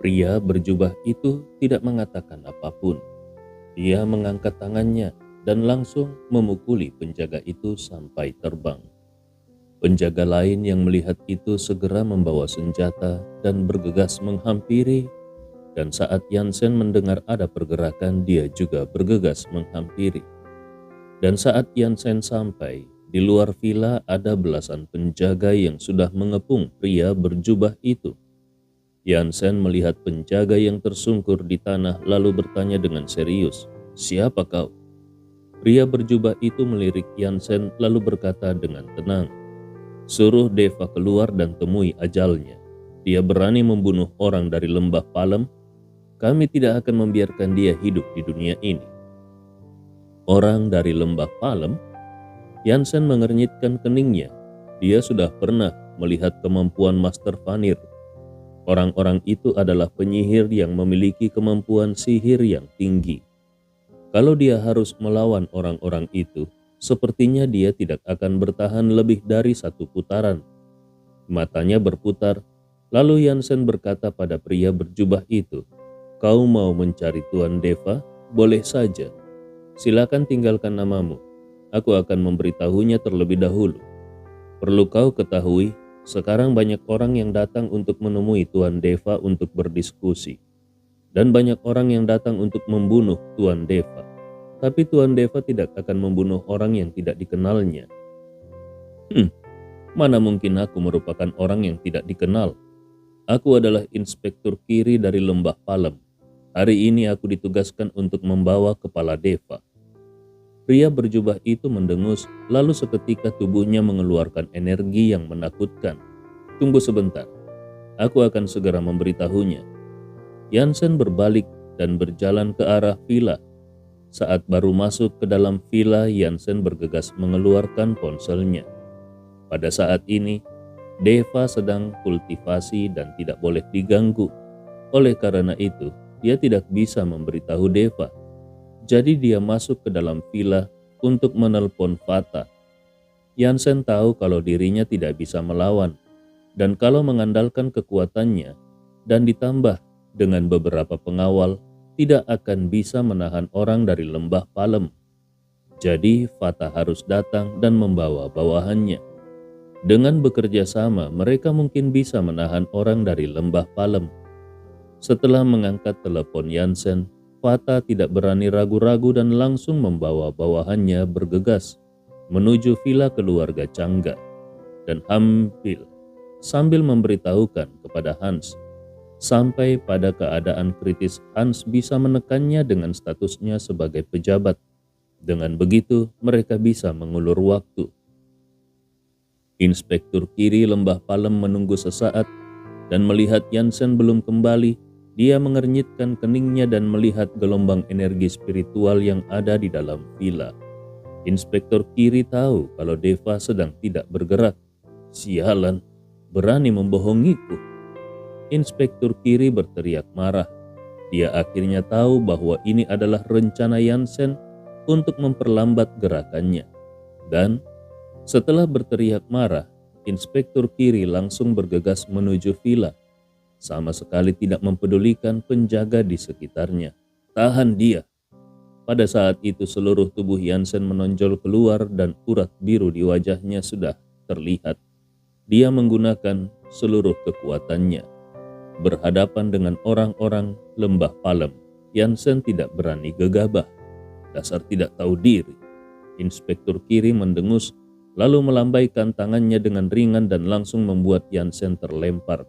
Pria berjubah itu tidak mengatakan apapun. Dia mengangkat tangannya dan langsung memukuli penjaga itu sampai terbang. Penjaga lain yang melihat itu segera membawa senjata dan bergegas menghampiri, dan saat Yansen mendengar ada pergerakan, dia juga bergegas menghampiri. Dan saat Yansen sampai, di luar villa ada belasan penjaga yang sudah mengepung pria berjubah itu. Yansen melihat penjaga yang tersungkur di tanah lalu bertanya dengan serius, "Siapa kau?" Pria berjubah itu melirik Yansen lalu berkata dengan tenang, "Suruh Deva keluar dan temui ajalnya. Dia berani membunuh orang dari lembah Palem. Kami tidak akan membiarkan dia hidup di dunia ini." Orang dari lembah Palem? Yansen mengernyitkan keningnya. Dia sudah pernah melihat kemampuan Master Vanir. Orang-orang itu adalah penyihir yang memiliki kemampuan sihir yang tinggi. Kalau dia harus melawan orang-orang itu, sepertinya dia tidak akan bertahan lebih dari satu putaran. Matanya berputar, lalu Yansen berkata pada pria berjubah itu, "Kau mau mencari Tuan Deva? Boleh saja. Silakan tinggalkan namamu. Aku akan memberitahunya terlebih dahulu. Perlu kau ketahui, sekarang banyak orang yang datang untuk menemui Tuan Deva untuk berdiskusi. Dan banyak orang yang datang untuk membunuh Tuan Deva. Tapi Tuan Deva tidak akan membunuh orang yang tidak dikenalnya." Mana mungkin aku merupakan orang yang tidak dikenal? Aku adalah Inspektur Kiri dari Lembah Palem. Hari ini aku ditugaskan untuk membawa kepala Deva. Pria berjubah itu mendengus, lalu seketika tubuhnya mengeluarkan energi yang menakutkan. "Tunggu sebentar, aku akan segera memberitahunya." Yansen berbalik dan berjalan ke arah villa. Saat baru masuk ke dalam villa, Yansen bergegas mengeluarkan ponselnya. Pada saat ini, Deva sedang kultivasi dan tidak boleh diganggu. Oleh karena itu, dia tidak bisa memberitahu Deva. Jadi dia masuk ke dalam villa untuk menelpon Fata. Yansen tahu kalau dirinya tidak bisa melawan, dan kalau mengandalkan kekuatannya dan ditambah dengan beberapa pengawal, tidak akan bisa menahan orang dari lembah Palem. Jadi Fata harus datang dan membawa bawahannya. Dengan bekerja sama, mereka mungkin bisa menahan orang dari lembah Palem. Setelah mengangkat telepon Yansen, Fata tidak berani ragu-ragu dan langsung membawa bawahannya bergegas menuju villa keluarga Cangga dan Hambil sambil memberitahukan kepada Hans. Sampai pada keadaan kritis, Hans bisa menekannya dengan statusnya sebagai pejabat. Dengan begitu, mereka bisa mengulur waktu. Inspektur Kiri Lembah Palem menunggu sesaat dan melihat Yansen belum kembali. Dia mengernyitkan keningnya dan melihat gelombang energi spiritual yang ada di dalam villa. Inspektur Kiri tahu kalau Deva sedang tidak bergerak. "Sialan, berani membohongiku." Inspektur Kiri berteriak marah. Dia akhirnya tahu bahwa ini adalah rencana Yansen untuk memperlambat gerakannya. Dan setelah berteriak marah, Inspektur Kiri langsung bergegas menuju villa, sama sekali tidak mempedulikan penjaga di sekitarnya. "Tahan dia!" Pada saat itu seluruh tubuh Yansen menonjol keluar dan urat biru di wajahnya sudah terlihat. Dia menggunakan seluruh kekuatannya. Berhadapan dengan orang-orang lembah Palem, Yansen tidak berani gegabah. "Dasar tidak tahu diri." Inspektur Kiri mendengus, lalu melambaikan tangannya dengan ringan dan langsung membuat Yansen terlempar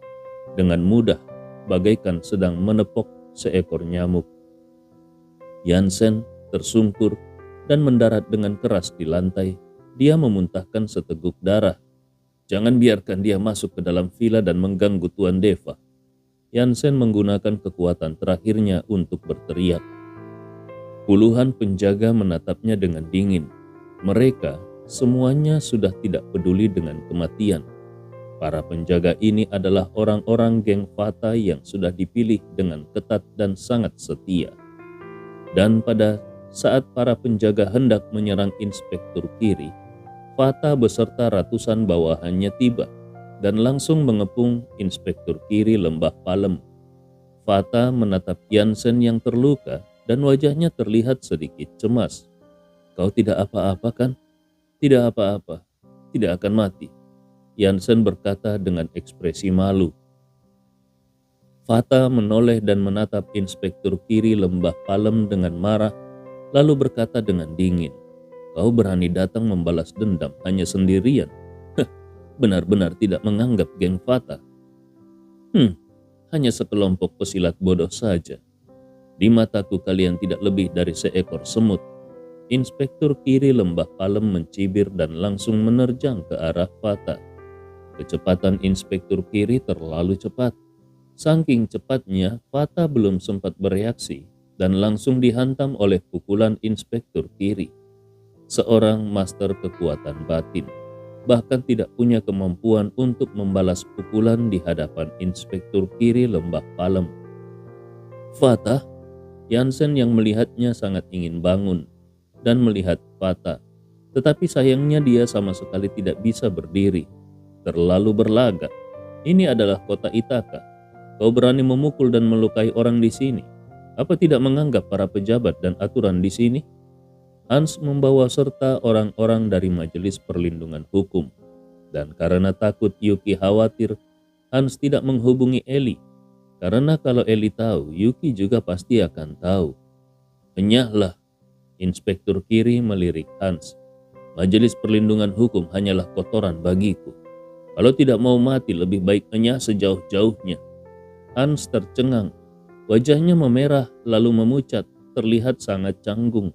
dengan mudah, bagaikan sedang menepok seekor nyamuk. Yansen tersungkur dan mendarat dengan keras di lantai. Dia memuntahkan seteguk darah. "Jangan biarkan dia masuk ke dalam villa dan mengganggu Tuan Deva." Yansen menggunakan kekuatan terakhirnya untuk berteriak. Puluhan penjaga menatapnya dengan dingin. Mereka semuanya sudah tidak peduli dengan kematian. Para penjaga ini adalah orang-orang geng Fata yang sudah dipilih dengan ketat dan sangat setia. Dan pada saat para penjaga hendak menyerang Inspektur Kiri, Fata beserta ratusan bawahannya tiba dan langsung mengepung Inspektur Kiri Lembah Palem. Fata menatap Jansen yang terluka dan wajahnya terlihat sedikit cemas. "Kau tidak apa-apa kan?" "Tidak apa-apa, tidak akan mati," Jansen berkata dengan ekspresi malu. Fata menoleh dan menatap Inspektur Kiri Lembah Palem dengan marah, lalu berkata dengan dingin, "Kau berani datang membalas dendam hanya sendirian? Benar-benar tidak menganggap geng Fata. Hanya sekelompok pesilat bodoh saja. Di mataku kalian tidak lebih dari seekor semut." Inspektur Kiri Lembah Palem mencibir dan langsung menerjang ke arah Fata. Kecepatan Inspektur Kiri terlalu cepat. Saking cepatnya, Fata belum sempat bereaksi dan langsung dihantam oleh pukulan Inspektur Kiri. Seorang master kekuatan batin bahkan tidak punya kemampuan untuk membalas pukulan di hadapan Inspektur Kiri Lembah Palem. "Fata?" Jansen yang melihatnya sangat ingin bangun dan melihat Fata, tetapi sayangnya dia sama sekali tidak bisa berdiri. Terlalu berlagak. Ini adalah kota Ithaka. Kau berani memukul dan melukai orang di sini. Apa tidak menganggap para pejabat dan aturan di sini? Hans membawa serta orang-orang dari Majelis Perlindungan Hukum. Dan karena takut Yuki khawatir, Hans tidak menghubungi Eli. Karena kalau Eli tahu, Yuki juga pasti akan tahu. "Enyahlah," Inspektur Kiri melirik Hans. "Majelis Perlindungan Hukum hanyalah kotoran bagiku. Kalau tidak mau mati, lebih baik enyah sejauh-jauhnya." Hans tercengang. Wajahnya memerah lalu memucat, terlihat sangat canggung.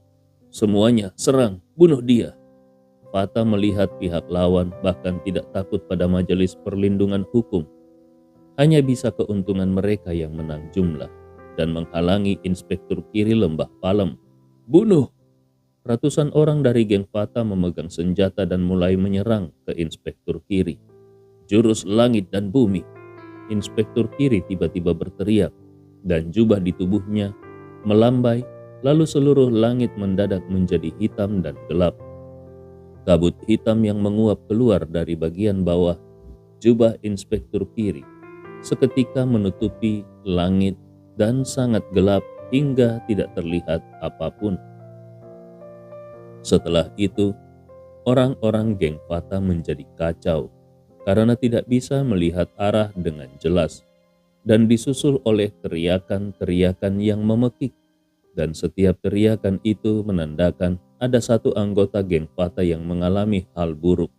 "Semuanya serang, bunuh dia." Fata melihat pihak lawan bahkan tidak takut pada Majelis Perlindungan Hukum. Hanya bisa keuntungan mereka yang menang jumlah dan menghalangi Inspektur Kiri Lembah Palem. "Bunuh!" Ratusan orang dari geng Fata memegang senjata dan mulai menyerang ke Inspektur Kiri. "Jurus langit dan bumi!" Inspektur Kiri tiba-tiba berteriak dan jubah di tubuhnya melambai. Lalu seluruh langit mendadak menjadi hitam dan gelap. Kabut hitam yang menguap keluar dari bagian bawah jubah Inspektur Kiri seketika menutupi langit dan sangat gelap hingga tidak terlihat apapun. Setelah itu, orang-orang geng Fata menjadi kacau karena tidak bisa melihat arah dengan jelas dan disusul oleh teriakan-teriakan yang memekik. Dan setiap teriakan itu menandakan ada satu anggota geng Fata yang mengalami hal buruk.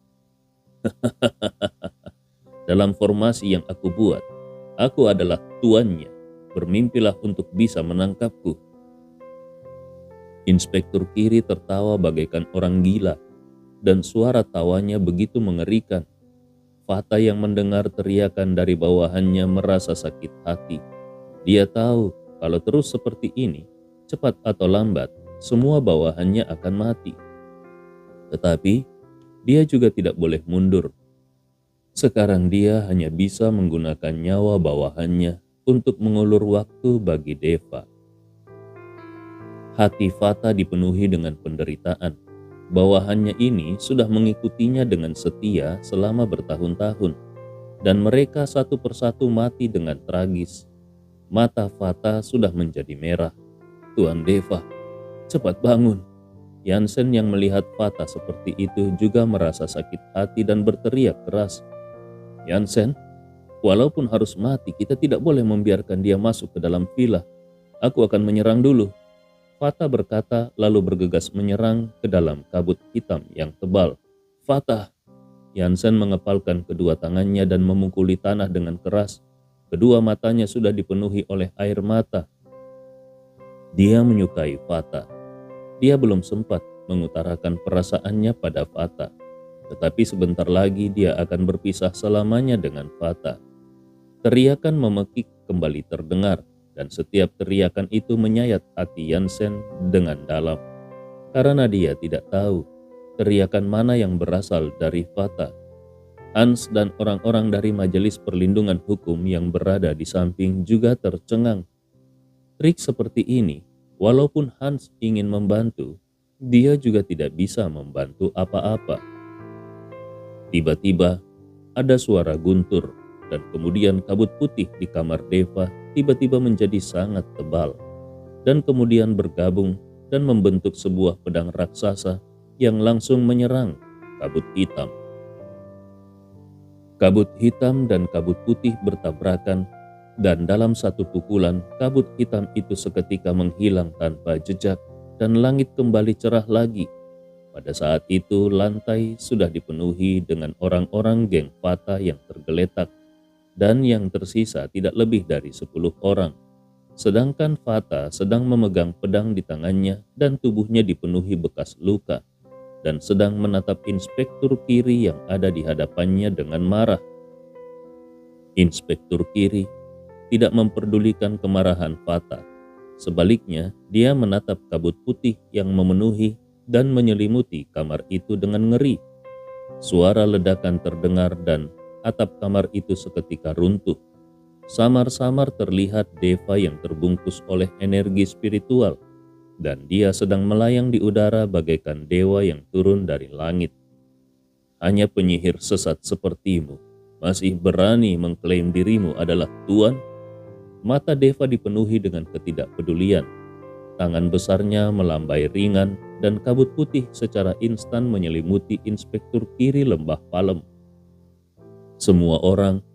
"Dalam formasi yang aku buat, aku adalah tuannya. Bermimpilah untuk bisa menangkapku." Inspektur Kiri tertawa bagaikan orang gila, dan suara tawanya begitu mengerikan. Fata yang mendengar teriakan dari bawahannya merasa sakit hati. Dia tahu kalau terus seperti ini, cepat atau lambat, semua bawahannya akan mati. Tetapi, dia juga tidak boleh mundur. Sekarang dia hanya bisa menggunakan nyawa bawahannya untuk mengulur waktu bagi Deva. Hati Fata dipenuhi dengan penderitaan. Bawahannya ini sudah mengikutinya dengan setia selama bertahun-tahun, dan mereka satu persatu mati dengan tragis. Mata Fata sudah menjadi merah. "Tuan Deva, cepat bangun." Jansen yang melihat Fata seperti itu juga merasa sakit hati dan berteriak keras. "Jansen, walaupun harus mati, kita tidak boleh membiarkan dia masuk ke dalam villa. Aku akan menyerang dulu." Fata berkata lalu bergegas menyerang ke dalam kabut hitam yang tebal. "Fata!" Jansen mengepalkan kedua tangannya dan memukuli tanah dengan keras. Kedua matanya sudah dipenuhi oleh air mata. Dia menyukai Fata. Dia belum sempat mengutarakan perasaannya pada Fata, tetapi sebentar lagi dia akan berpisah selamanya dengan Fata. Teriakan memekik kembali terdengar, dan setiap teriakan itu menyayat hati Jansen dengan dalam, karena dia tidak tahu teriakan mana yang berasal dari Fata. Hans dan orang-orang dari Majelis Perlindungan Hukum yang berada di samping juga tercengang. Trik seperti ini, walaupun Hans ingin membantu, dia juga tidak bisa membantu apa-apa. Tiba-tiba ada suara guntur dan kemudian kabut putih di kamar Deva tiba-tiba menjadi sangat tebal dan kemudian bergabung dan membentuk sebuah pedang raksasa yang langsung menyerang kabut hitam. Kabut hitam dan kabut putih bertabrakan, dan dalam satu pukulan kabut hitam itu seketika menghilang tanpa jejak dan langit kembali cerah lagi. Pada saat itu lantai sudah dipenuhi dengan orang-orang geng Fata yang tergeletak, dan yang tersisa tidak lebih dari 10 orang. Sedangkan Fata sedang memegang pedang di tangannya dan tubuhnya dipenuhi bekas luka, dan sedang menatap inspektur kiri yang ada di hadapannya dengan marah. Inspektur kiri tidak memperdulikan kemarahan Fata. Sebaliknya, dia menatap kabut putih yang memenuhi dan menyelimuti kamar itu dengan ngeri. Suara ledakan terdengar dan atap kamar itu seketika runtuh. Samar-samar terlihat Deva yang terbungkus oleh energi spiritual, dan dia sedang melayang di udara bagaikan dewa yang turun dari langit. Hanya penyihir sesat sepertimu masih berani mengklaim dirimu adalah Tuan? Mata Deva dipenuhi dengan ketidakpedulian. Tangan besarnya melambai ringan dan kabut putih secara instan menyelimuti inspektur kiri lembah Palem. Semua orang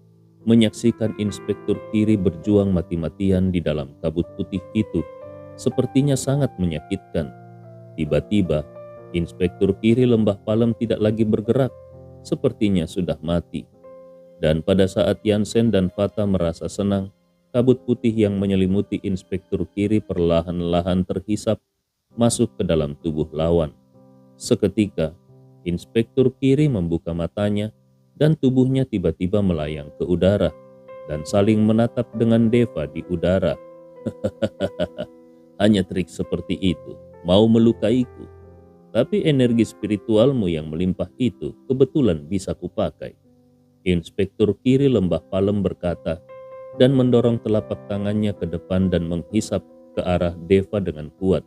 menyaksikan inspektur kiri berjuang mati-matian di dalam kabut putih itu. Sepertinya sangat menyakitkan. Tiba-tiba, inspektur kiri lembah Palem tidak lagi bergerak, sepertinya sudah mati. Dan pada saat Yansen dan Fata merasa senang, kabut putih yang menyelimuti inspektur kiri perlahan-lahan terhisap masuk ke dalam tubuh lawan. Seketika, inspektur kiri membuka matanya dan tubuhnya tiba-tiba melayang ke udara dan saling menatap dengan Deva di udara. Hanya trik seperti itu, mau melukaiku. Tapi energi spiritualmu yang melimpah itu kebetulan bisa kupakai. Inspektur kiri lembah Palem berkata, dan mendorong telapak tangannya ke depan dan menghisap ke arah Deva dengan kuat.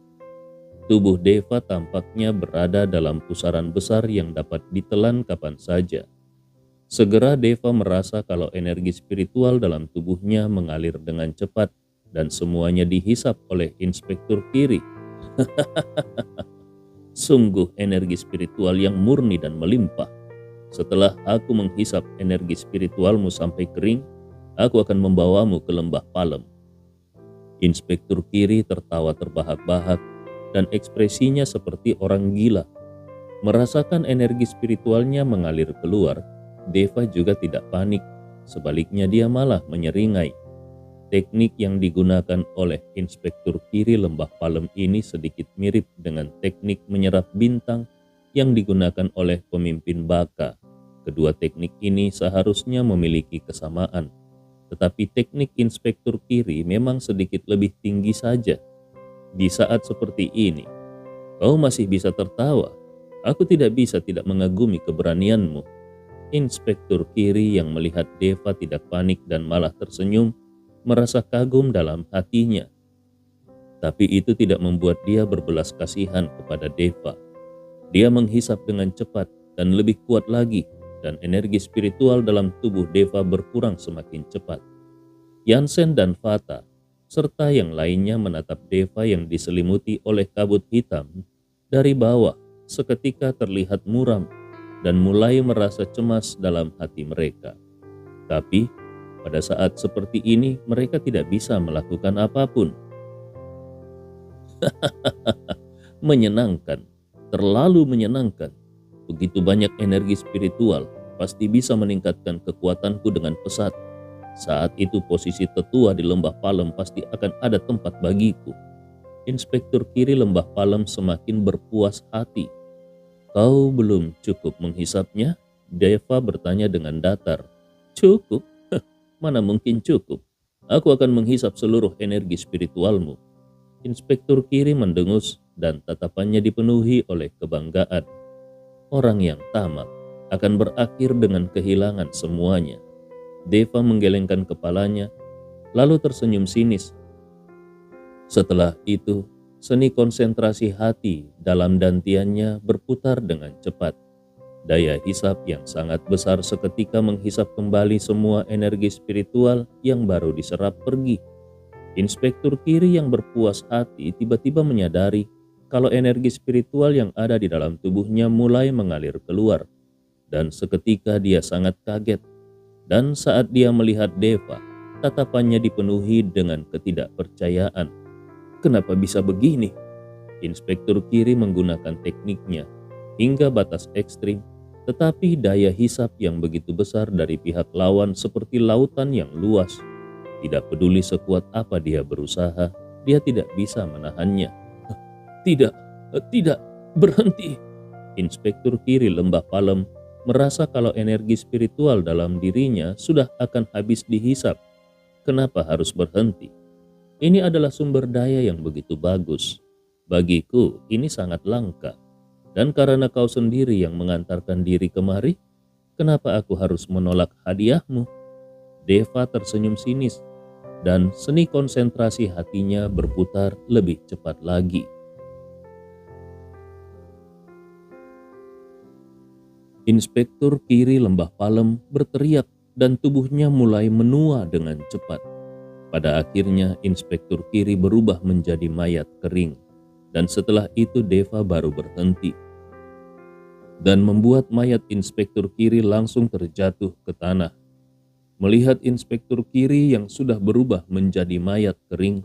Tubuh Deva tampaknya berada dalam pusaran besar yang dapat ditelan kapan saja. Segera Deva merasa kalau energi spiritual dalam tubuhnya mengalir dengan cepat dan semuanya dihisap oleh inspektur kiri. Sungguh energi spiritual yang murni dan melimpah. Setelah aku menghisap energi spiritualmu sampai kering, aku akan membawamu ke lembah Palem. Inspektur kiri tertawa terbahak-bahak dan ekspresinya seperti orang gila. Merasakan energi spiritualnya mengalir keluar, Deva juga tidak panik. Sebaliknya dia malah menyeringai. Teknik yang digunakan oleh inspektur kiri lembah Palem ini sedikit mirip dengan teknik menyerap bintang yang digunakan oleh pemimpin Baka. Kedua teknik ini seharusnya memiliki kesamaan. Tetapi teknik inspektur kiri memang sedikit lebih tinggi saja. Di saat seperti ini, kau masih bisa tertawa. Aku tidak bisa tidak mengagumi keberanianmu. Inspektur kiri yang melihat Deva tidak panik dan malah tersenyum, merasa kagum dalam hatinya. Tapi itu tidak membuat dia berbelas kasihan kepada Deva. Dia menghisap dengan cepat dan lebih kuat lagi, dan energi spiritual dalam tubuh Deva berkurang semakin cepat. Yansen dan Fata, serta yang lainnya menatap Deva yang diselimuti oleh kabut hitam. Dari bawah, seketika terlihat muram dan mulai merasa cemas dalam hati mereka. Tapi, pada saat seperti ini mereka tidak bisa melakukan apapun. Menyenangkan, terlalu menyenangkan. Begitu banyak energi spiritual, pasti bisa meningkatkan kekuatanku dengan pesat. Saat itu posisi tetua di lembah Palem pasti akan ada tempat bagiku. Inspektur kiri lembah Palem semakin berpuas hati. Kau belum cukup menghisapnya? Deva bertanya dengan datar. Cukup? Mana mungkin cukup. Aku akan menghisap seluruh energi spiritualmu. Inspektur kiri mendengus dan tatapannya dipenuhi oleh kebanggaan. Orang yang tamak akan berakhir dengan kehilangan semuanya. Deva menggelengkan kepalanya, lalu tersenyum sinis. Setelah itu, seni konsentrasi hati dalam dantiannya berputar dengan cepat. Daya hisap yang sangat besar seketika menghisap kembali semua energi spiritual yang baru diserap pergi. Inspektur kiri yang berpuas hati tiba-tiba menyadari kalau energi spiritual yang ada di dalam tubuhnya mulai mengalir keluar, dan seketika dia sangat kaget. Dan saat dia melihat Deva, tatapannya dipenuhi dengan ketidakpercayaan. Kenapa bisa begini? Inspektur kiri menggunakan tekniknya hingga batas ekstrim, tetapi daya hisap yang begitu besar dari pihak lawan seperti lautan yang luas. Tidak peduli sekuat apa dia berusaha, dia tidak bisa menahannya. Tidak, tidak, berhenti. Inspektur kiri Lembah Palem merasa kalau energi spiritual dalam dirinya sudah akan habis dihisap. Kenapa harus berhenti? Ini adalah sumber daya yang begitu bagus. Bagiku ini sangat langka. Dan karena kau sendiri yang mengantarkan diri kemari, kenapa aku harus menolak hadiahmu? Deva tersenyum sinis dan seni konsentrasi hatinya berputar lebih cepat lagi. Inspektur kiri Lembah Palem berteriak dan tubuhnya mulai menua dengan cepat. Pada akhirnya inspektur kiri berubah menjadi mayat kering, dan setelah itu Deva baru berhenti dan membuat mayat inspektur kiri langsung terjatuh ke tanah. Melihat inspektur kiri yang sudah berubah menjadi mayat kering,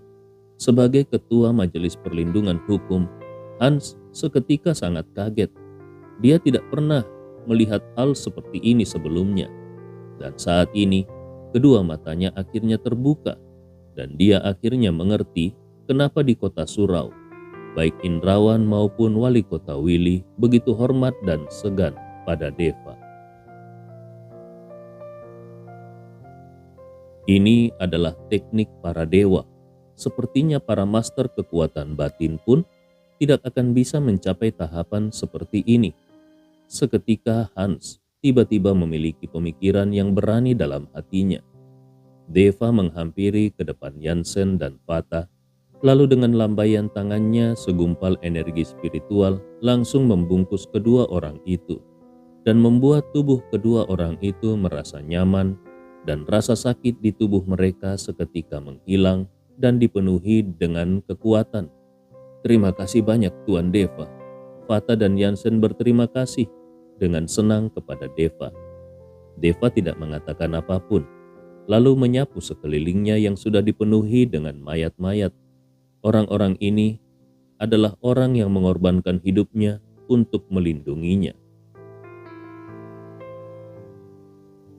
sebagai ketua Majelis Perlindungan Hukum, Hans seketika sangat kaget. Dia tidak pernah melihat hal seperti ini sebelumnya. Dan saat ini, kedua matanya akhirnya terbuka, dan dia akhirnya mengerti kenapa di kota Surau, baik Indrawan maupun wali kota Willy begitu hormat dan segan pada Deva. Ini adalah teknik para dewa. Sepertinya para master kekuatan batin pun tidak akan bisa mencapai tahapan seperti ini. Seketika Hans tiba-tiba memiliki pemikiran yang berani dalam hatinya. Deva menghampiri ke depan Jansen dan Fata, lalu dengan lambaian tangannya segumpal energi spiritual langsung membungkus kedua orang itu dan membuat tubuh kedua orang itu merasa nyaman, dan rasa sakit di tubuh mereka seketika menghilang dan dipenuhi dengan kekuatan. Terima kasih banyak Tuan Deva. Fata dan Jansen berterima kasih dengan senang kepada Deva. Deva tidak mengatakan apapun, lalu menyapu sekelilingnya yang sudah dipenuhi dengan mayat-mayat. Orang-orang ini adalah orang yang mengorbankan hidupnya untuk melindunginya.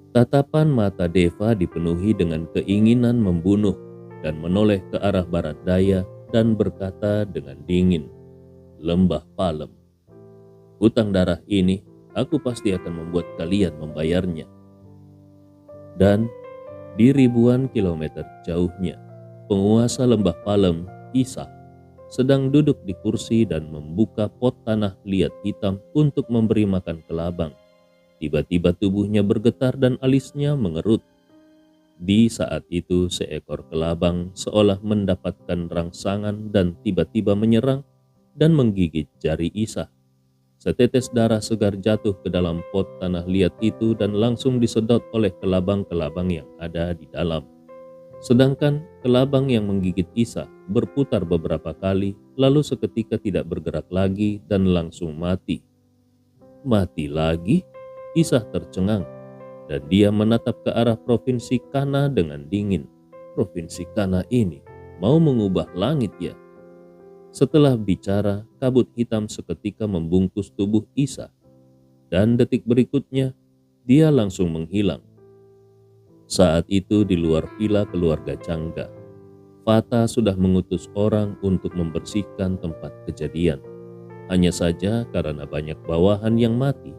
Tatapan mata Deva dipenuhi dengan keinginan membunuh dan menoleh ke arah barat daya dan berkata dengan dingin, "Lembah Palem, hutang darah ini aku pasti akan membuat kalian membayarnya." Dan di ribuan kilometer jauhnya, penguasa Lembah Palem, Isah, sedang duduk di kursi dan membuka pot tanah liat hitam untuk memberi makan kelabang. Tiba-tiba tubuhnya bergetar dan alisnya mengerut. Di saat itu seekor kelabang seolah mendapatkan rangsangan dan tiba-tiba menyerang dan menggigit jari Isah. Setetes darah segar jatuh ke dalam pot tanah liat itu dan langsung disedot oleh kelabang-kelabang yang ada di dalam. Sedangkan kelabang yang menggigit Isah berputar beberapa kali, lalu seketika tidak bergerak lagi dan langsung mati. Mati lagi? Isah tercengang, dan dia menatap ke arah Provinsi Kana dengan dingin. Provinsi Kana ini mau mengubah langit ya? Setelah bicara, kabut hitam seketika membungkus tubuh Isah, dan detik berikutnya dia langsung menghilang. Saat itu di luar villa keluarga Cangga, Fata sudah mengutus orang untuk membersihkan tempat kejadian. Hanya saja karena banyak bawahan yang mati,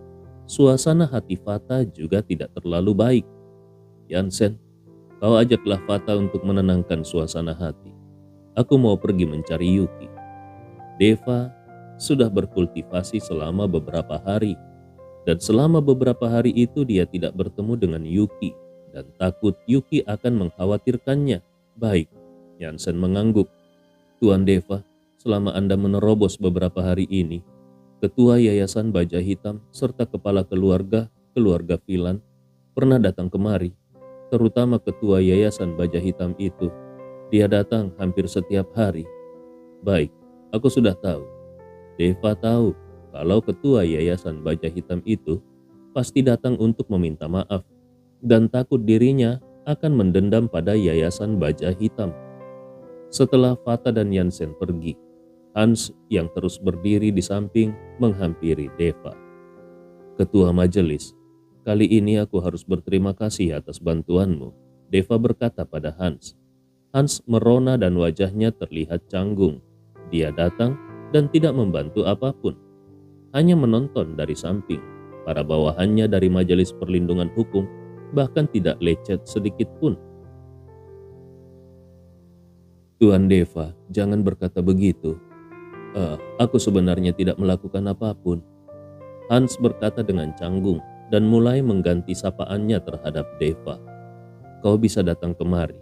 suasana hati Fata juga tidak terlalu baik. Jansen, kau ajaklah Fata untuk menenangkan suasana hati. Aku mau pergi mencari Yuki. Deva sudah berkultivasi selama beberapa hari, dan selama beberapa hari itu dia tidak bertemu dengan Yuki dan takut Yuki akan mengkhawatirkannya. Baik, Jansen mengangguk. Tuan Deva, selama Anda menerobos beberapa hari ini, Ketua Yayasan Baja Hitam serta kepala keluarga Filan pernah datang kemari, terutama Ketua Yayasan Baja Hitam itu. Dia datang hampir setiap hari. Baik, aku sudah tahu. Deva tahu kalau ketua Yayasan Baja Hitam itu pasti datang untuk meminta maaf dan takut dirinya akan mendendam pada Yayasan Baja Hitam. Setelah Fata dan Jansen pergi, Hans yang terus berdiri di samping menghampiri Deva. Ketua majelis, kali ini aku harus berterima kasih atas bantuanmu, Deva berkata pada Hans. Hans merona dan wajahnya terlihat canggung. Dia datang dan tidak membantu apapun, hanya menonton dari samping. Para bawahannya dari Majelis Perlindungan Hukum bahkan tidak lecet sedikit pun. Tuan Deva, jangan berkata begitu. Aku sebenarnya tidak melakukan apapun. Hans berkata dengan canggung dan mulai mengganti sapaannya terhadap Deva. Kau bisa datang kemari.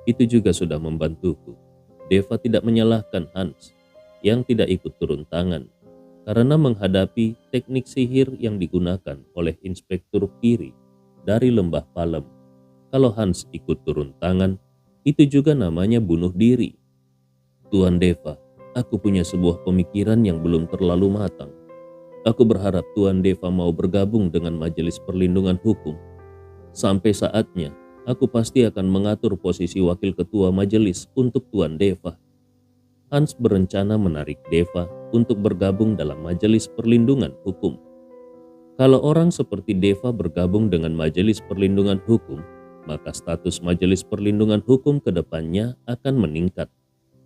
Itu juga sudah membantuku. Deva tidak menyalahkan Hans yang tidak ikut turun tangan karena menghadapi teknik sihir yang digunakan oleh Inspektur Kiri dari Lembah Palem. Kalau Hans ikut turun tangan, itu juga namanya bunuh diri. Tuan Deva, aku punya sebuah pemikiran yang belum terlalu matang. Aku berharap Tuan Deva mau bergabung dengan Majelis Perlindungan Hukum. Sampai saatnya, aku pasti akan mengatur posisi wakil ketua majelis untuk Tuan Deva. Hans berencana menarik Deva untuk bergabung dalam Majelis Perlindungan Hukum. Kalau orang seperti Deva bergabung dengan Majelis Perlindungan Hukum, maka status Majelis Perlindungan Hukum ke depannya akan meningkat.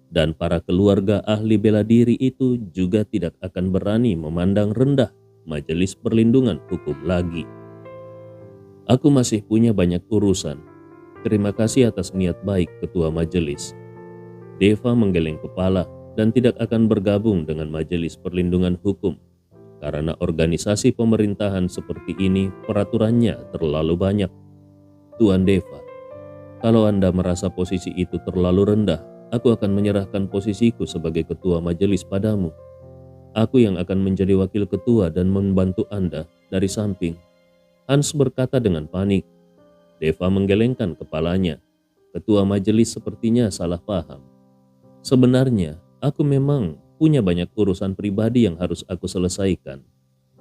Dan para keluarga ahli bela diri itu juga tidak akan berani memandang rendah Majelis Perlindungan Hukum lagi. Aku masih punya banyak urusan. Terima kasih atas niat baik ketua majelis. Deva menggeleng kepala dan tidak akan bergabung dengan Majelis Perlindungan Hukum karena organisasi pemerintahan seperti ini peraturannya terlalu banyak. Tuan Deva, kalau Anda merasa posisi itu terlalu rendah, aku akan menyerahkan posisiku sebagai ketua majelis padamu. Aku yang akan menjadi wakil ketua dan membantu Anda dari samping. Hans berkata dengan panik. Deva menggelengkan kepalanya. Ketua majelis sepertinya salah paham. Sebenarnya, aku memang punya banyak urusan pribadi yang harus aku selesaikan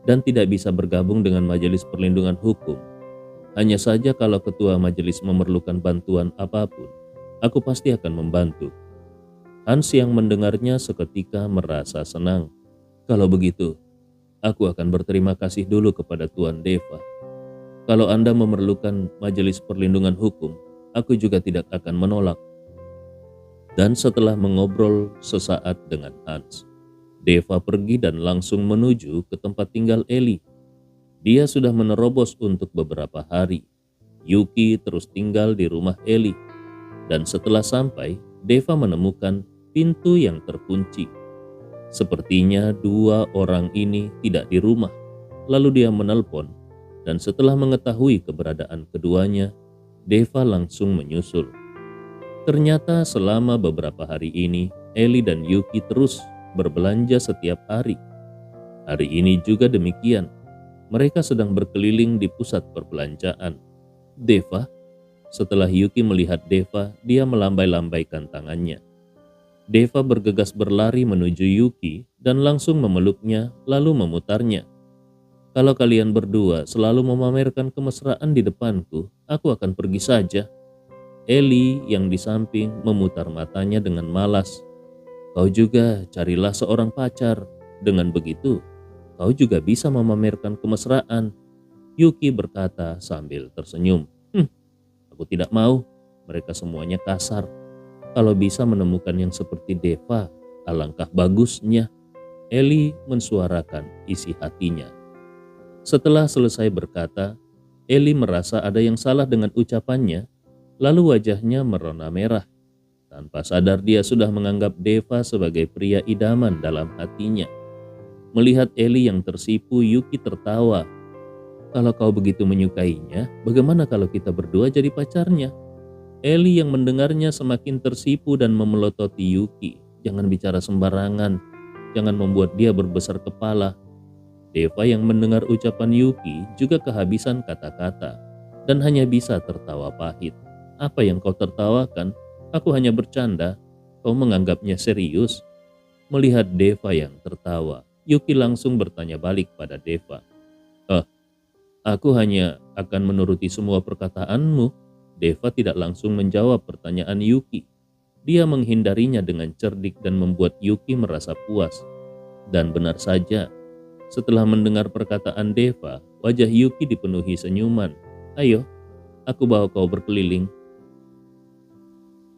dan tidak bisa bergabung dengan Majelis Perlindungan Hukum. Hanya saja kalau ketua majelis memerlukan bantuan apapun, aku pasti akan membantu. Hans yang mendengarnya seketika merasa senang. Kalau begitu, aku akan berterima kasih dulu kepada Tuan Deva. Kalau Anda memerlukan Majelis Perlindungan Hukum, aku juga tidak akan menolak. Dan setelah mengobrol sesaat dengan Hans, Deva pergi dan langsung menuju ke tempat tinggal Eli. Dia sudah menerobos untuk beberapa hari. Yuki terus tinggal di rumah Eli. Dan setelah sampai, Deva menemukan pintu yang terkunci. Sepertinya dua orang ini tidak di rumah. Lalu dia menelpon. Dan setelah mengetahui keberadaan keduanya, Deva langsung menyusul. Ternyata selama beberapa hari ini, Eli dan Yuki terus berbelanja setiap hari. Hari ini juga demikian. Mereka sedang berkeliling di pusat perbelanjaan. Deva, setelah Yuki melihat Deva, dia melambai-lambaikan tangannya. Deva bergegas berlari menuju Yuki dan langsung memeluknya lalu memutarnya. Kalau kalian berdua selalu memamerkan kemesraan di depanku, aku akan pergi saja. Eli yang di samping memutar matanya dengan malas. Kau juga carilah seorang pacar. Dengan begitu, kau juga bisa memamerkan kemesraan. Yuki berkata sambil tersenyum. Aku tidak mau. Mereka semuanya kasar. Kalau bisa menemukan yang seperti Deva, alangkah bagusnya. Eli mensuarakan isi hatinya. Setelah selesai berkata, Eli merasa ada yang salah dengan ucapannya, lalu wajahnya merona merah. Tanpa sadar dia sudah menganggap Deva sebagai pria idaman dalam hatinya. Melihat Eli yang tersipu, Yuki tertawa. Kalau kau begitu menyukainya, bagaimana kalau kita berdua jadi pacarnya? Eli yang mendengarnya semakin tersipu dan memelototi Yuki. Jangan bicara sembarangan, jangan membuat dia berbesar kepala. Deva yang mendengar ucapan Yuki juga kehabisan kata-kata dan hanya bisa tertawa pahit. Apa yang kau tertawakan? Aku hanya bercanda, kau menganggapnya serius?" Melihat Deva yang tertawa, Yuki langsung bertanya balik pada Deva. "Eh, aku hanya akan menuruti semua perkataanmu." Deva tidak langsung menjawab pertanyaan Yuki. Dia menghindarinya dengan cerdik dan membuat Yuki merasa puas. Dan benar saja, setelah mendengar perkataan Deva, wajah Yuki dipenuhi senyuman. "Ayo, aku bawa kau berkeliling."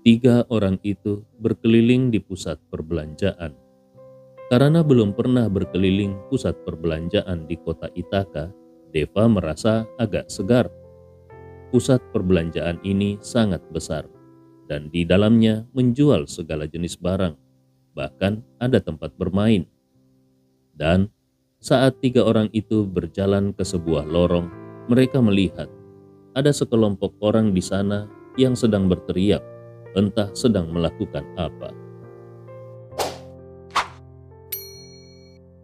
3 orang itu berkeliling di pusat perbelanjaan. Karena belum pernah berkeliling pusat perbelanjaan di kota Ithaka, Deva merasa agak segar. Pusat perbelanjaan ini sangat besar, dan di dalamnya menjual segala jenis barang, bahkan ada tempat bermain. Dan saat 3 orang itu berjalan ke sebuah lorong, mereka melihat ada sekelompok orang di sana yang sedang berteriak, entah sedang melakukan apa.